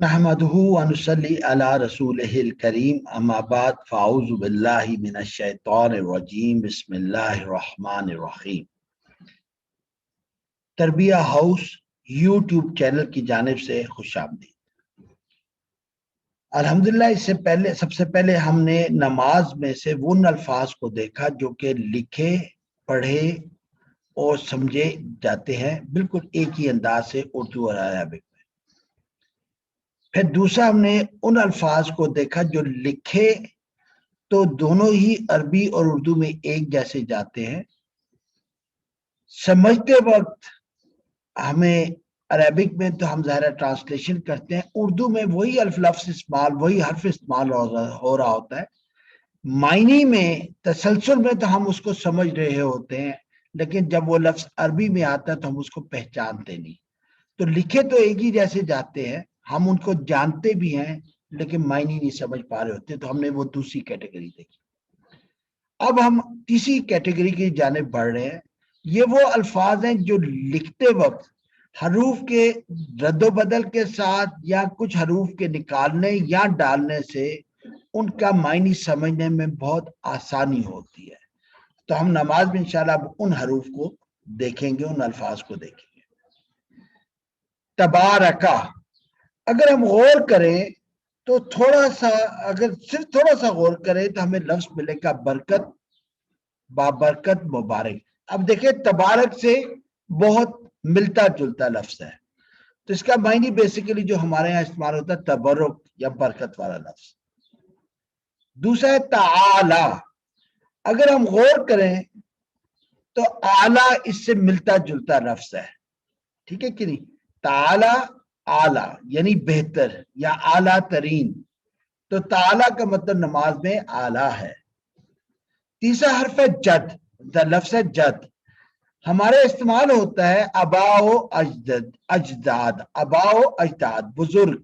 नहमदुहु व नुसल्ली अला रसूलिहिल करीम अम्मा बाद फ़अऊज़ु बिल्लाहि मिनश शैतानिर रजीम बिस्मिल्लाहिर रहमानिर रहीम। तरबिया हाउस यूट्यूब चैनल की जानिब से खुशामदीद। अल्हम्दुलिल्लाह, इससे पहले सबसे पहले हमने नमाज में से उन अल्फाज को देखा जो कि लिखे, पढ़े और समझे जाते हैं बिल्कुल एक ही अंदाज से उर्दू और अरबिक। फिर दूसरा हमने उन अल्फाज को देखा जो लिखे तो दोनों ही अरबी और उर्दू में एक जैसे जाते हैं, समझते वक्त हमें अरबिक में तो हम ज़ाहिर ट्रांसलेशन करते हैं, उर्दू में वही लफ्ज़ इस्तेमाल, वही हर्फ इस्तेमाल हो रहा होता है। मायनी में तसलसल में तो हम उसको समझ रहे होते हैं, लेकिन जब वो लफ्ज़ अरबी में आता है तो हम उसको पहचानते नहीं। तो लिखे तो एक ही जैसे जाते हैं, हम उनको जानते भी हैं लेकिन मायने नहीं समझ पा रहे होते, तो हमने वो दूसरी कैटेगरी देखी। अब हम तीसरी कैटेगरी की जानिब बढ़ रहे हैं। ये वो अल्फाज हैं जो लिखते वक्त हरूफ के रद्दोबदल के साथ या कुछ हरूफ के निकालने या डालने से उनका मायने समझने में बहुत आसानी होती है। तो हम नमाज में इंशाल्लाह उन हरूफ को देखेंगे, उन अल्फाज को देखेंगे। तबारका, अगर हम गौर करें तो थोड़ा सा, अगर सिर्फ थोड़ा सा गौर करें तो हमें लफ्ज मिलेगा बरकत, बाबरकत, मुबारक। अब देखिए, तबारक से बहुत मिलता जुलता लफ्ज है, तो इसका मायने बेसिकली जो हमारे यहाँ इस्तेमाल होता है तबरुक या बरकत वाला लफ्ज। दूसरा है ताला, अगर हम गौर करें तो आला इससे मिलता जुलता लफ्ज है, ठीक है कि नहीं। ताला आला यानी बेहतर या आला तरीन, तो ताला का मतलब नमाज में आला है। तीसरा हर्फ है जद, लफ्ज है जद, हमारे इस्तेमाल होता है अबाओ अजदद, अजदाद, अबाओ अजदाद, बुजुर्ग,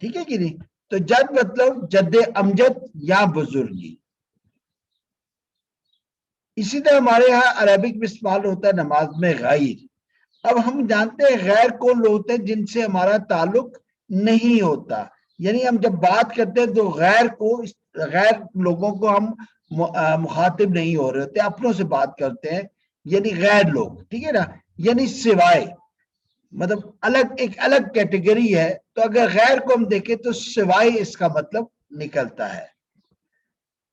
ठीक है कि नहीं। तो जद मतलब जद्दे अमजद या बुजुर्गी। इसी तरह हमारे यहाँ अरबिक में इस्तेमाल होता है नमाज में गैर। अब हम जानते हैं गैर कौन लोग होते हैं जिनसे हमारा ताल्लुक नहीं होता, यानी हम जब बात करते हैं तो गैर लोगों को हम मुखातिब नहीं हो रहे होते, अपनों से बात करते हैं, यानी गैर लोग, ठीक है ना, यानी सिवाय, मतलब अलग, एक अलग कैटेगरी है। तो अगर गैर को हम देखें तो सिवाय इसका मतलब निकलता है।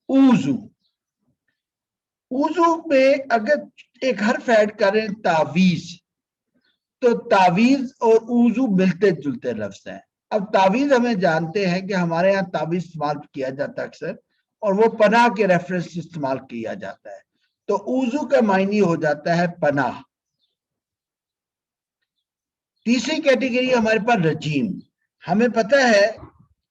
ऊजू, ऊजू में अगर एक हर्फ ऐड करें तावीज, तो तावीज और ऊजू मिलते जुलते लफ्ज हैं। अब तावीज हमें जानते हैं कि हमारे यहाँ तावीज इस्तेमाल किया जाता है अक्सर, और वो पनाह के रेफरेंस से इस्तेमाल किया जाता है। तो ऊजू का मायने हो जाता है पनाह। तीसरी कैटेगरी हमारे पास रजीम। हमें पता है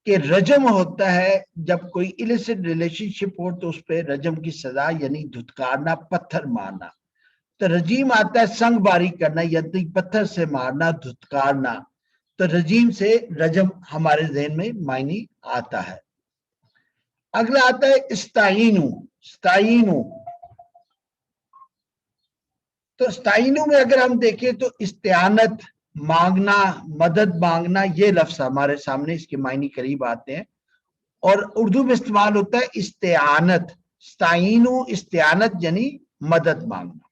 कि रजम होता है जब कोई इलिसिट रिलेशनशिप हो तो उस पर रजम की सजा यानी धुतकारना, पत्थर मारना। तो रजीम आता है संग बारी करना, यदि पत्थर से मारना, धुतकारना। तो रजीम से रजम हमारे ज़हन में मायने आता है। अगला आता है इस्ताइनु, इस्ताइनु। तो इस्ताइनु में अगर हम देखें तो इस्तिआनत, मांगना, मदद मांगना, ये लफ्ज हमारे सामने इसके मायने करीब आते हैं। और उर्दू में इस्तेमाल होता है इस्तिआनत, इस्ताइनु, इस्तिआनत यानी मदद मांगना।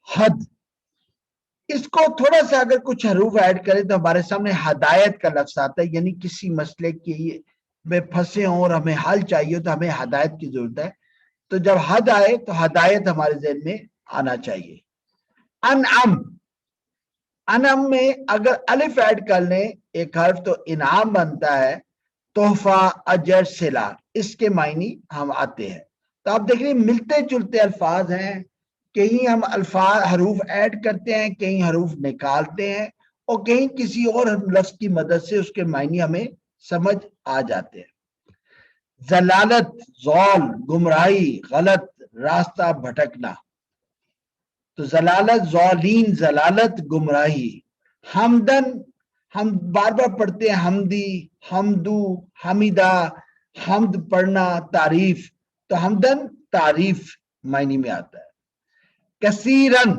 हद, इसको थोड़ा सा अगर कुछ हरूफ ऐड करें तो हमारे सामने हदायत का लफ्ज आता है, यानी किसी मसले के में फंसे हों और हमें हल चाहिए तो हमें हदायत की जरूरत है। तो जब हद आए तो हदायत हमारे ज़हन में आना चाहिए। अनअम, अनअम में अगर अलिफ ऐड कर लें एक हर्फ तो इनाम बनता है, तोहफा, अजर, सिला, इसके मायने हम आते हैं। तो आप देख रहे मिलते जुलते अल्फाज हैं, कहीं हम अल्फाज हरूफ ऐड करते हैं, कहीं हरूफ निकालते हैं, और कहीं किसी और लफ्ज की मदद से उसके मायने हमें समझ आ जाते हैं। जलालत, ज़ौल, गुमराही, गलत, रास्ता भटकना। तो जलालत, ज़ौलीन, जलालत, गुमराही। हमदन, हम बार बार पढ़ते हैं हमदी, हमदू, हमीदा, हमद पढ़ना, तारीफ। तो हमदन तारीफ मायने में आता है। कसीरन,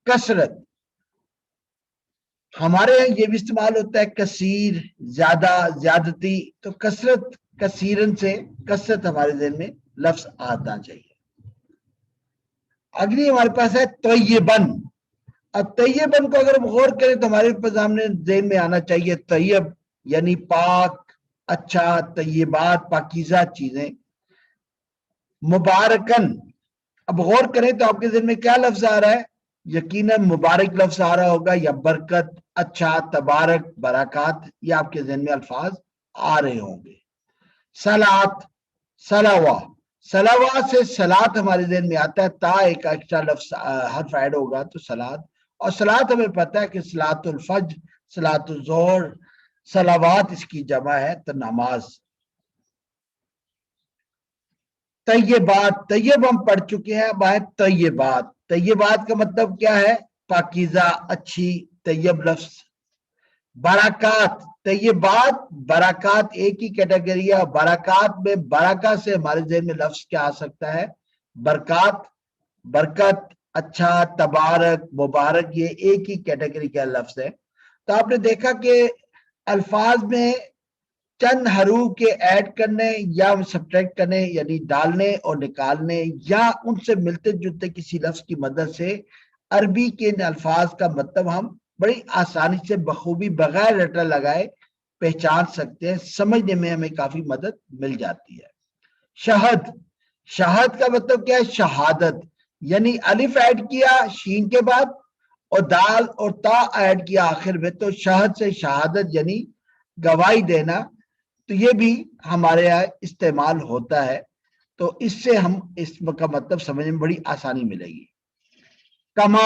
कसरत, हमारे यहाँ ये भी इस्तेमाल होता है कसीर, ज्यादा, ज्यादती। तो कसरत, कसीरन से कसरत हमारे ज़हन में लफ्ज आना चाहिए। अगली हमारे पास है तय्यबन। अब तय्यबन को अगर हम गौर करें तो हमारे सामने ज़हन में आना चाहिए तय्यब यानी पाक, अच्छा, तय्यबात, पाकीज़ा चीजें। मुबारकन, अब गौर करें तो आपके ज़हन में क्या लफ्ज आ रहा है? यकीनन मुबारक लफ्ज आ रहा होगा, या बरकत, अच्छा, तबारक, बरकत, ये आपके ज़हन में अल्फाज आ रहे होंगे। सलात, सलावा, सलावा से सलात हमारे ज़हन में आता है, ता एक एक्स्ट्रा लफ्ज हर्फ ऐड होगा तो सलात। और सलात हमें पता है कि सलातुल फज्र, सलातुल ज़ोहर, सलावात इसकी जमा है, तो नमाज। तय्यबात, तय्यब हम पढ़ चुके हैं, अब आए तय्यबात। तय्यबात का मतलब क्या है? पाकीज़ा, अच्छी, तय्यब लफ्ज। बरक़ात, तय्यबात, बरक़ात एक ही कैटेगरी है। बरक़ात में बरक़ा से हमारे ज़हन में लफ्ज क्या आ सकता है? बरक़ात, बरकत, अच्छा, तबारक, मुबारक, ये एक ही कैटेगरी का लफ्ज है। तो आपने देखा कि अल्फाज में चंद हरूफ के ऐड करने या सब्ट्रैक्ट करने यानी डालने और निकालने, या उनसे मिलते जुलते किसी लफ्ज की मदद से अरबी के इन अल्फाज का मतलब हम बड़ी आसानी से बखूबी बगैर रटा लगाए पहचान सकते हैं, समझने में हमें काफी मदद मिल जाती है। शहद, शहद का मतलब क्या है? शहादत, यानी अलिफ ऐड किया शीन के बाद और दाल और ता ऐड किया आखिर में, तो शहद से शहादत यानी गवाही देना। तो ये भी हमारे यहाँ इस्तेमाल होता है, तो इससे हम इसका मतलब समझने में बड़ी आसानी मिलेगी। कमा,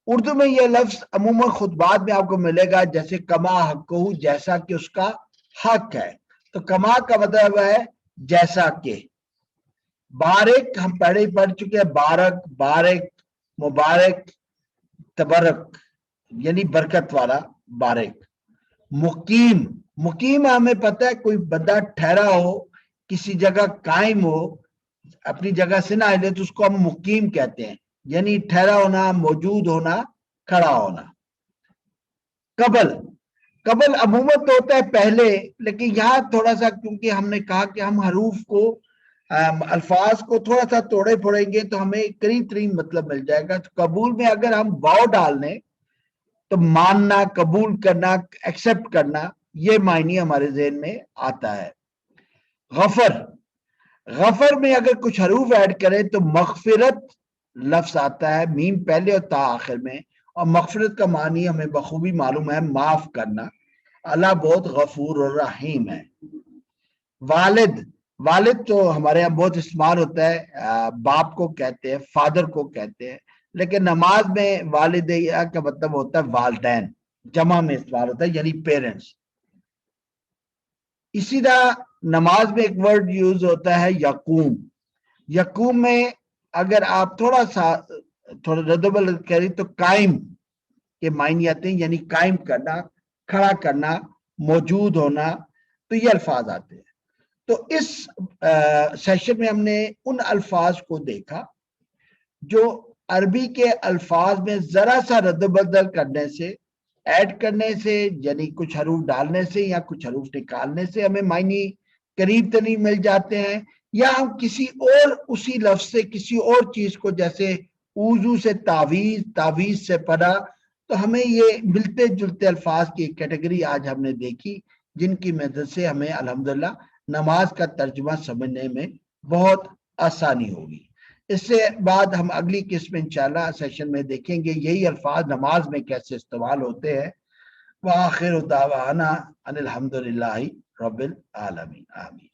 उर्दू में यह लफ्ज अमूमन खुतबात में आपको मिलेगा, जैसे कमा हक़्क़हू, जैसा कि उसका हक है। तो कमा का मतलब है जैसा कि। बारिक हम पहले ही पढ़ चुके हैं, बारक, बारिक, मुबारक, तबरक यानी बरकत वाला, बारिक। मुकीम, मुकीम हमें पता है कोई बंदा ठहरा हो, किसी जगह कायम हो, अपनी जगह से ना हिले तो उसको हम मुकीम कहते हैं, यानी ठहरा होना, मौजूद होना, खड़ा होना। कबल, कबल अमूमन तो होता है पहले, लेकिन यहाँ थोड़ा सा क्योंकि हमने कहा कि हम हरूफ को अल्फाज को थोड़ा सा तोड़े फोड़ेंगे तो हमें करीब करीब मतलब मिल जाएगा। तो कबूल में अगर हम वाव डाल दें तो मानना, कबूल करना, एक्सेप्ट करना, ये मायने हमारे ज़हन में आता है। गफर, गफर में अगर कुछ हरूफ ऐड करें तो मगफिरत लफ्ज आता है, मीम पहले और ता आखिर में। और मगफिरत का मानी हमें बखूबी मालूम है, माफ करना। अल्लाह बहुत गफूर और रहीम है। वालिद, वालिद तो हमारे यहाँ बहुत इस्तेमाल होता है, बाप को कहते हैं, फादर को कहते हैं, लेकिन नमाज में वालिदैन का मतलब होता है वालदैन, जमा में इस्तेमाल होता है यानी पेरेंट्स। इसी तरह नमाज में एक वर्ड यूज होता है यकूम। यकूम में अगर आप थोड़ा रद्दबल करें तो कायम के मायने आते हैं, यानी कायम करना, खड़ा करना, मौजूद होना, तो ये अल्फाज आते हैं। तो इस सेशन में हमने उन अल्फाज को देखा जो अरबी के अल्फाज में जरा सा रद्द-बदल करने से, ऐड करने से, यानी कुछ हरूफ डालने से या कुछ हरूफ निकालने से हमें मायने करीब तरीब मिल जाते हैं, या हम किसी और उसी लफ्ज से किसी और चीज को, जैसे उजू से तावीज, तावीज से पढ़ा, तो हमें ये मिलते जुलते अल्फाज की कैटेगरी आज हमने देखी, जिनकी मदद से हमें अल्हम्दुलिल्लाह नमाज का तर्जुमा समझने में बहुत आसानी होगी। इससे बाद हम अगली किस्म इंशाल्लाह सेशन में देखेंगे यही अल्फाज नमाज में कैसे इस्तेमाल होते हैं। व आखिर दावाना अनिल हम्दुलिल्लाहि रब्बिल आलमीन, आमीन।